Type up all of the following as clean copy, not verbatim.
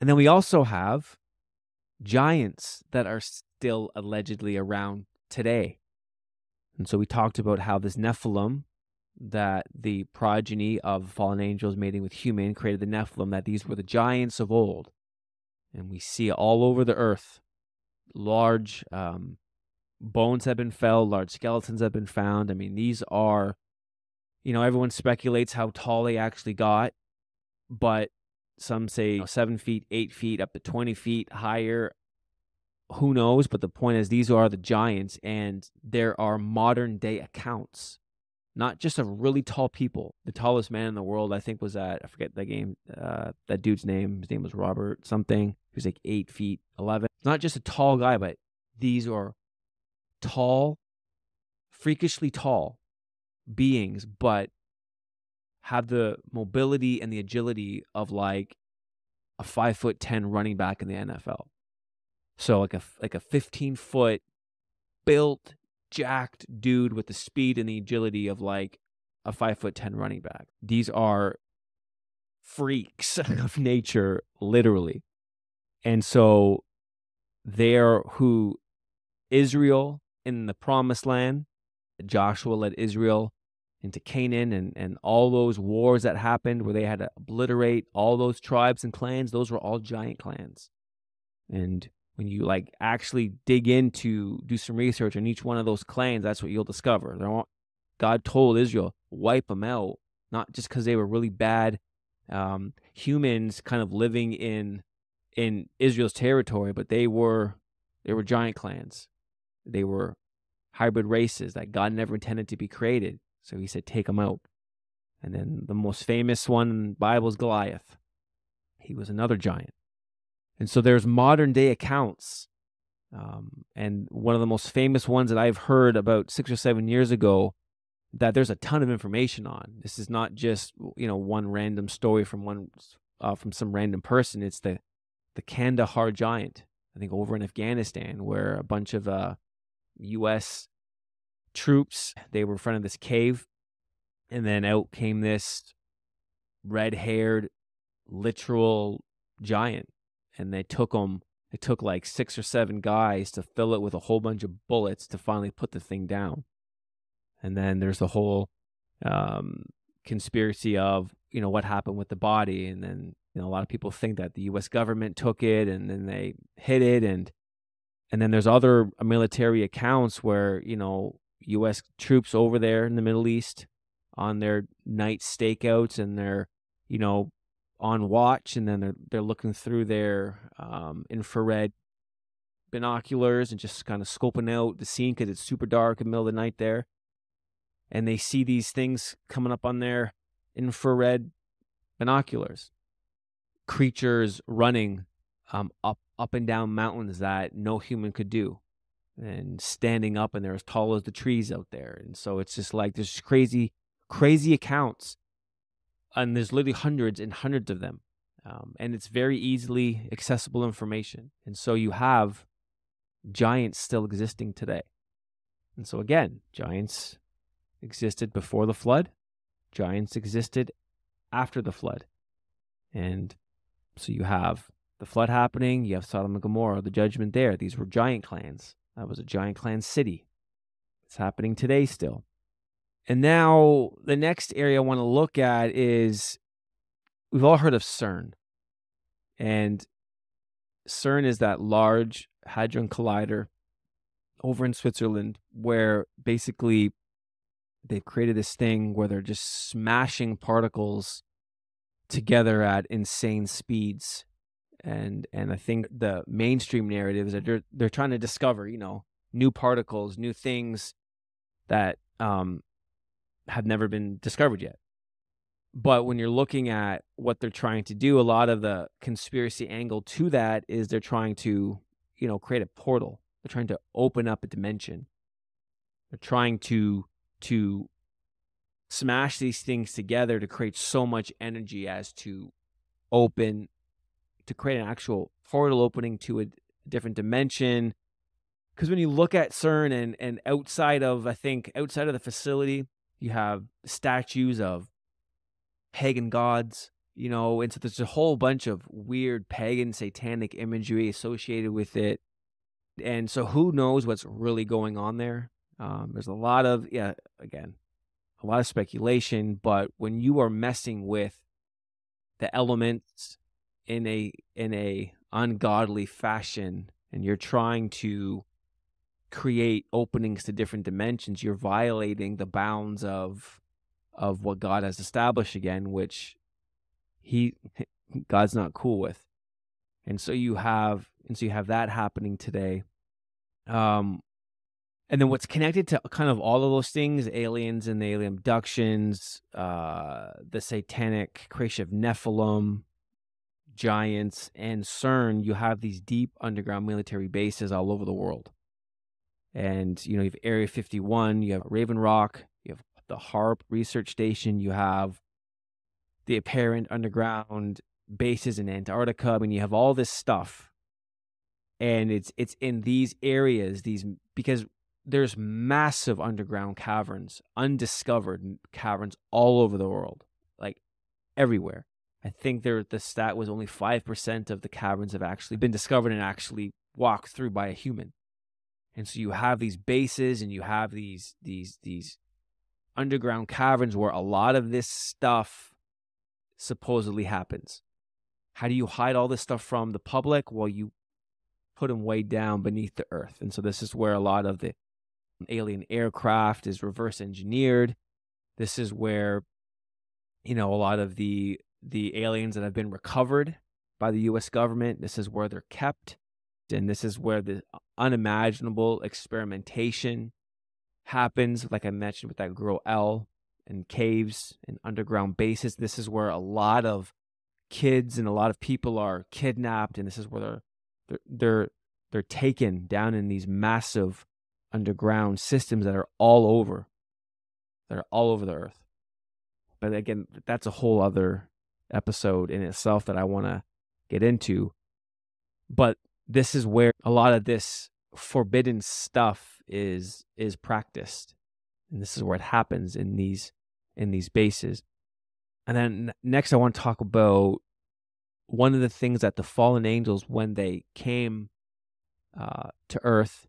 And then we also have giants that are still allegedly around today. And so we talked about how this Nephilim, that the progeny of fallen angels mating with human created the Nephilim, that these were the giants of old. And we see it all over the earth. Large bones have been found, large skeletons have been found. I mean, these are, everyone speculates how tall they actually got, but some say 7 feet, 8 feet, up to 20 feet higher. Who knows? But the point is, these are the giants, and there are modern day accounts, not just of really tall people. The tallest man in the world, I think, was I forget that dude's name. His name was Robert something. He was like 8 feet 11. It's not just a tall guy, but these are tall, freakishly tall beings, but have the mobility and the agility of like a 5'10" running back in the NFL. So like a 15-foot built, jacked dude with the speed and the agility of like a 5'10" running back. These are freaks of nature, literally. And so they're who Israel in the promised land, Joshua led Israel into Canaan, and all those wars that happened where they had to obliterate all those tribes and clans, those were all giant clans. And when you like actually dig into, do some research on each one of those clans, that's what you'll discover. God told Israel, wipe them out, not just because they were really bad humans kind of living in Israel's territory, but they were giant clans. They were hybrid races that God never intended to be created. So he said, take them out. And then the most famous one in the Bible is Goliath. He was another giant. And so there's modern day accounts. And one of the most famous ones that I've heard about 6 or 7 years ago that there's a ton of information on. This is not just, one random story from some random person. It's the Kandahar giant, I think over in Afghanistan, where a bunch of U.S. troops, they were in front of this cave, and then out came this red-haired, literal giant, and they took like 6 or 7 guys to fill it with a whole bunch of bullets to finally put the thing down. And then there's the whole conspiracy of, what happened with the body, and then a lot of people think that the U.S. government took it and then they hid it, and then there's other military accounts where U.S. troops over there in the Middle East on their night stakeouts, and they're on watch, and then they're looking through their infrared binoculars and just kind of scoping out the scene because it's super dark in the middle of the night there, and they see these things coming up on their infrared binoculars, creatures running up and down mountains that no human could do, and standing up, and they're as tall as the trees out there. And so it's just like there's crazy accounts, and there's literally hundreds and hundreds of them, and it's very easily accessible information. And so you have giants still existing today. And so again, giants existed before the flood, giants existed after the flood. And so you have the flood happening, you have Sodom and Gomorrah, the judgment there. These were giant clans. That was a giant clan city. It's happening today still. And now the next area I want to look at is, we've all heard of CERN. And CERN is that large hadron collider over in Switzerland where basically they've created this thing where they're just smashing particles together at insane speeds. And I think the mainstream narrative is that they're trying to discover, new particles, new things that have never been discovered yet. But when you're looking at what they're trying to do, a lot of the conspiracy angle to that is they're trying to, create a portal. They're trying to open up a dimension. They're trying to smash these things together to create so much energy as to create an actual portal opening to a different dimension. Because when you look at CERN and outside of the facility, you have statues of pagan gods. And so there's a whole bunch of weird pagan satanic imagery associated with it. And so who knows what's really going on there? There's a lot of, again, a lot of speculation, but when you are messing with the elements in a ungodly fashion, and you're trying to create openings to different dimensions, you're violating the bounds of what God has established again, which God's not cool with. And so you have that happening today. And then what's connected to kind of all of those things, aliens and the alien abductions, the satanic creation of Nephilim, giants, and CERN, you have these deep underground military bases all over the world. And, you have Area 51, you have Raven Rock, you have the HARP research station, you have the apparent underground bases in Antarctica. I mean, you have all this stuff. And it's in these areas, because there's massive underground caverns, undiscovered caverns all over the world, like everywhere. I think the stat was only 5% of the caverns have actually been discovered and actually walked through by a human. And so you have these bases, and you have these underground caverns where a lot of this stuff supposedly happens. How do you hide all this stuff from the public? Well, you put them way down beneath the earth. And so this is where a lot of the alien aircraft is reverse engineered. This is where, a lot of the aliens that have been recovered by the U.S. government, this is where they're kept. And this is where the unimaginable experimentation happens, like I mentioned with that girl Elle, and caves and underground bases. This is where a lot of kids and a lot of people are kidnapped, and this is where they're taken down in these massive underground systems that are all over the earth. But again, that's a whole other episode in itself that I want to get into. But this is where a lot of this forbidden stuff is practiced, and this is where it happens in these bases. And then next, I want to talk about one of the things that the fallen angels, when they came to Earth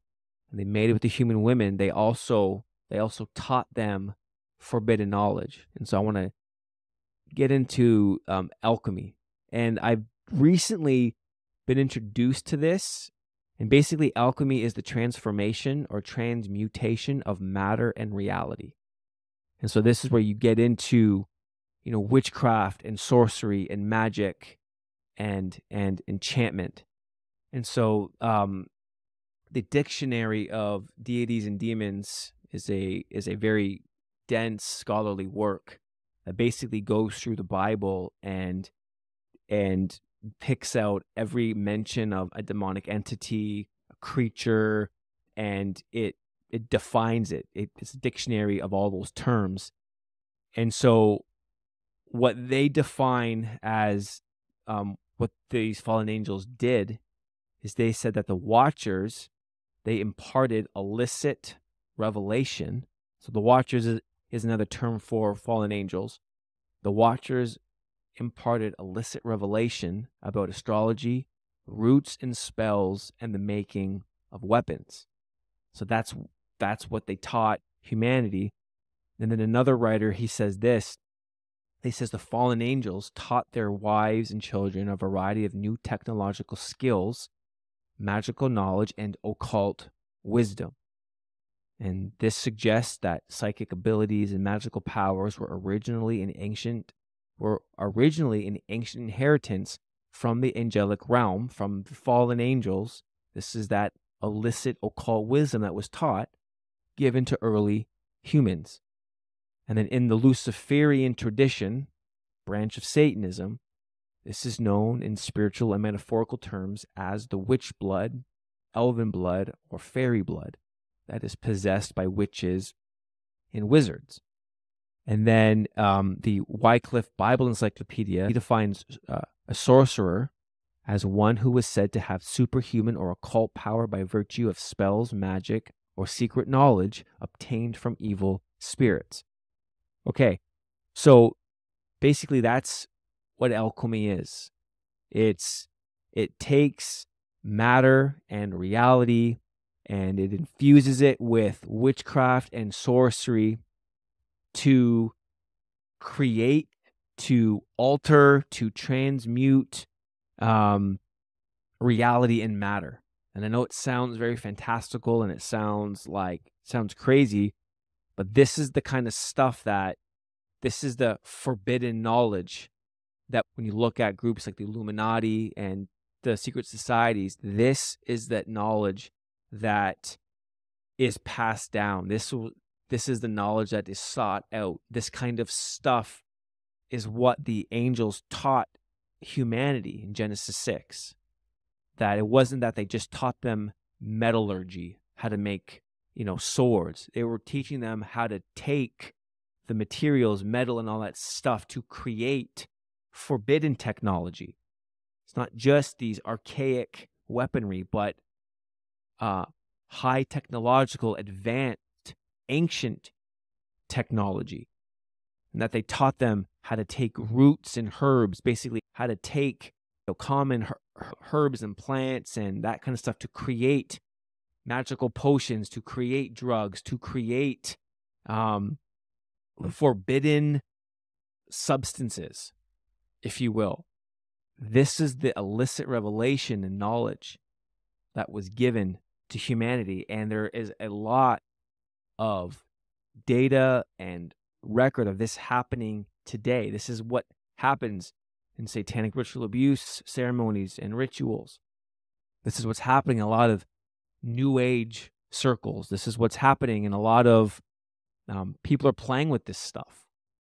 and they mated with the human women, they also taught them forbidden knowledge. And so I want to get into alchemy, and I've recently been introduced to this. And basically, alchemy is the transformation or transmutation of matter and reality. And so this is where you get into, witchcraft and sorcery and magic and enchantment. And so the dictionary of deities and demons is a very dense scholarly work that basically goes through the Bible and picks out every mention of a demonic entity, a creature, and it defines it. It's a dictionary of all those terms. And so what they define as what these fallen angels did is they said that the Watchers, they imparted illicit revelation. So the Watchers is another term for fallen angels. The Watchers imparted illicit revelation about astrology, roots and spells, and the making of weapons. So that's what they taught humanity. And then another writer, he says this. He says the fallen angels taught their wives and children a variety of new technological skills, magical knowledge, and occult wisdom. And this suggests that psychic abilities and magical powers were originally an ancient inheritance from the angelic realm, from the fallen angels. This is that illicit occult wisdom that was taught, given to early humans. And then in the Luciferian tradition, branch of Satanism, this is known in spiritual and metaphorical terms as the witch blood, elven blood, or fairy blood that is possessed by witches and wizards. And then the Wycliffe Bible Encyclopedia, he defines a sorcerer as one who was said to have superhuman or occult power by virtue of spells, magic, or secret knowledge obtained from evil spirits. Okay, so basically that's what alchemy is. It takes matter and reality and it infuses it with witchcraft and sorcery to create, to alter, to transmute reality and matter. And I know it sounds very fantastical and it sounds crazy, but this is the kind of stuff this is the forbidden knowledge that when you look at groups like the Illuminati and the secret societies, this is that knowledge that is passed down. This is the knowledge that is sought out. This kind of stuff is what the angels taught humanity in Genesis 6. That it wasn't that they just taught them metallurgy, how to make, swords. They were teaching them how to take the materials, metal and all that stuff to create forbidden technology. It's not just these archaic weaponry, but high technological, advanced, ancient technology. And that they taught them how to take roots and herbs, basically how to take common herbs and plants and that kind of stuff to create magical potions, to create drugs, to create forbidden substances, if you will. This is the illicit revelation and knowledge that was given to humanity. And there is a lot of data and record of this happening today. This is what happens in satanic ritual abuse ceremonies and rituals. This is what's happening in a lot of New Age circles. This is what's happening in a lot of people are playing with this stuff.